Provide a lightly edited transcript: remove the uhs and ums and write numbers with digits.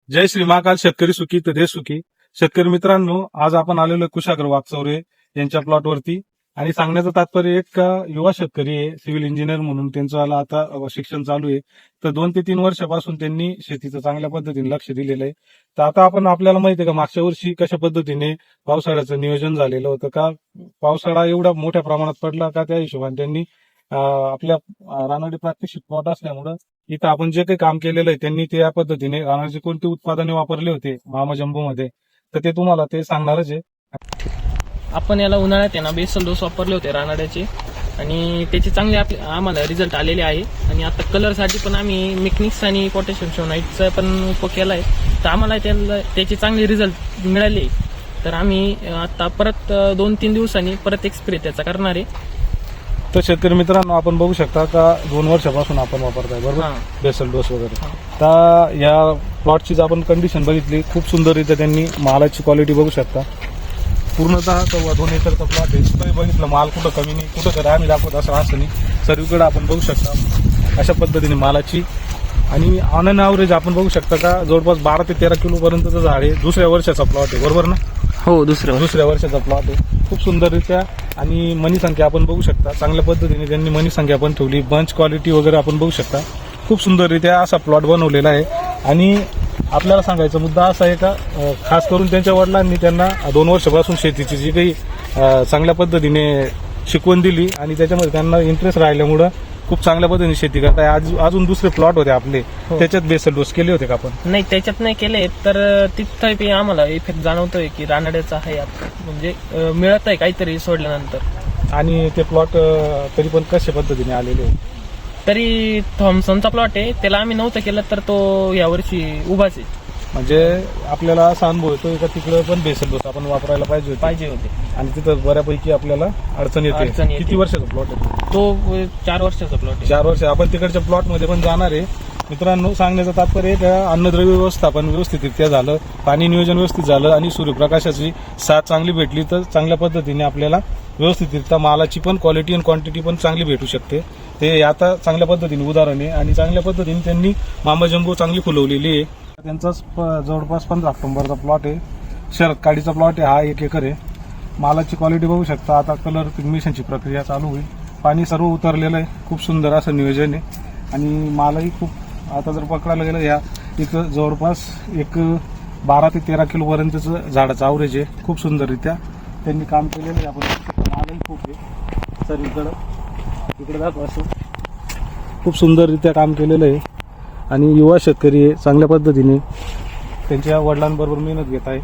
जय श्री महाकाल. शेतकरी सुखी तर देश सुखी. शेतकरी मित्रांनो, आज आपण आलेलो कुशागर वाकचौरे यांच्या प्लॉटवरती आणि सांगण्याचं तात्पर्य एक युवा शेतकरी आहे, सिव्हिल इंजिनियर म्हणून त्यांचं आता शिक्षण चालू आहे. तर 2 ते 3 वर्षापासून त्यांनी शेतीचं चांगल्या पद्धतीने लक्ष दिलेलं आहे. तर आता आपल्याला माहिती आहे का मागच्या वर्षी कशा पद्धतीने पावसाळ्याचं नियोजन झालेलं होतं, का पावसाळा एवढा मोठ्या प्रमाणात पडला का त्या हिशोबाने त्यांनी आपल्या रानाडी प्रात्यक्षिक प्लॉट असल्यामुळं इथं आपण जे काही काम केलेलं आहे त्यांनी त्या पद्धतीने रानाचे कोणते उत्पादने वापरले होते मामा जम्बो मध्ये, तर ते तुम्हाला ते सांगणारच आहे. आपण याला उन्हाळ्यात आहे ना बेसल डोस वापरले होते रानाड्याचे आणि त्याचे चांगले आम्हाला रिझल्ट आलेले आहे. आणि आता कलरसाठी पण आम्ही मिकनिक्स आणि पोटॅशियम शोनाईटचा पण उपयोग केला आहे. तर आम्हाला त्याचे चांगले रिझल्ट मिळाले. तर आम्ही आता परत 2-3 दिवसांनी परत एक स्प्रे त्याचा करणार आहे. तर शेतकरी मित्रांनो, आपण बघू शकता का 2 वर्षापासून आपण वापरताय बरोबर बेसल डोस वगैरे. तर या प्लॉटची आपण कंडिशन बघितली, खूप सुंदररित्या त्यांनी मालाची क्वालिटी बघू शकता. पूर्णतः 2 एकरचा प्लॉट आहे. तरी बघितलं माल कुठं कमी नाही, कुठं तर आम्ही दाखवत असं नाही, सर्वीकडे आपण बघू शकता अशा पद्धतीने मालाची. आणि ऑन अन ॲव्हरेज आपण बघू शकता का जवळपास 12 ते 13 किलो पर्यंतचं झाड आहे. दुसऱ्या वर्षाचा प्लॉट आहे बरोबर ना? हो, दुसऱ्या वर्षाचा प्लॉट आहे. खूप सुंदररित्या आणि मनी संख्या आपण बघू शकता, चांगल्या पद्धतीने त्यांनी मनी संख्या पण ठेवली. बंच क्वालिटी वगैरे आपण बघू शकता. खूप सुंदररित्या असा प्लॉट बनवलेला आहे. आणि आपल्याला सांगायचा मुद्दा असा आहे का खास करून त्यांच्या वडिलांनी त्यांना 2 वर्षापासून शेतीची जी काही चांगल्या पद्धतीने शिकवण दिली आणि त्याच्यामध्ये त्यांना इंटरेस्ट राहिल्यामुळं खूप चांगल्या पद्धतीने शेती करताय. अजून दुसरे प्लॉट होते आपले, त्याच्यात बेसल डोस केले होते का आपण? नाही, त्याच्यात नाही केले. तर तिथं आम्हाला इफेक्ट जाणवतोय की रानाड्याचा आहे म्हणजे मिळत आहे काहीतरी सोडल्यानंतर. आणि ते प्लॉट तरी पण कशा पद्धतीने आलेले होते? तरी थॉम्सनचा प्लॉट आहे, त्याला आम्ही नव्हतं केलं तर तो यावर्षी उभाच आहे. म्हणजे आपल्याला असा अनुभव येतो का तिकडे पण बेसल डोस आपण वापरायला पाहिजे होते आणि तिथं बऱ्यापैकी आपल्याला अडचण येते. किती वर्षाचा प्लॉट आहे तो? 4 वर्षाचा प्लॉट आहे. 4 वर्ष. आपण तिकडच्या प्लॉट मध्ये पण जाणार आहे. मित्रांनो, सांगण्याचं तात्पर्य का अन्नद्रव्य व्यवस्थापन व्यवस्थितरित्या झालं, पाणी नियोजन व्यवस्थित झालं आणि सूर्यप्रकाशाची साथ चांगली भेटली तर चांगल्या पद्धतीने आपल्याला व्यवस्थितरित्या मालाची पण क्वालिटी आणि क्वांटिटी पण चांगली भेटू शकते. ते आता चांगल्या पद्धतीने उदाहरण आहे. आणि चांगल्या पद्धतीने त्यांनी मामा जम्बो चांगली फुलवलेली आहे. त्यांचा जवळपास 15 ऑक्टोबरचा प्लॉट आहे. शरद काडीचा प्लॉट आहे. हा 1 एकर आहे. मालाची क्वालिटी बघू शकता. आता कलर पिगमेशनची प्रक्रिया चालू होईल. पाणी सर्व उतरलेलं आहे. खूप सुंदर असं नियोजन आहे. आणि मालही खूप आता जर पकडायला गेलं या इथं जवळपास 12 ते 13 किलो पर्यंतचं झाडाचं ॲव्हरेज आहे. खूप सुंदररित्या त्यांनी काम केलेलं आहे. आपण मालही खूप आहे. सर इकडे दाखवा असं खूप सुंदररित्या काम केलेलं आहे. आणि युवा शेतकरी आहे, चांगल्या पद्धतीने त्यांच्या वडिलांबरोबर मेहनत घेत आहे.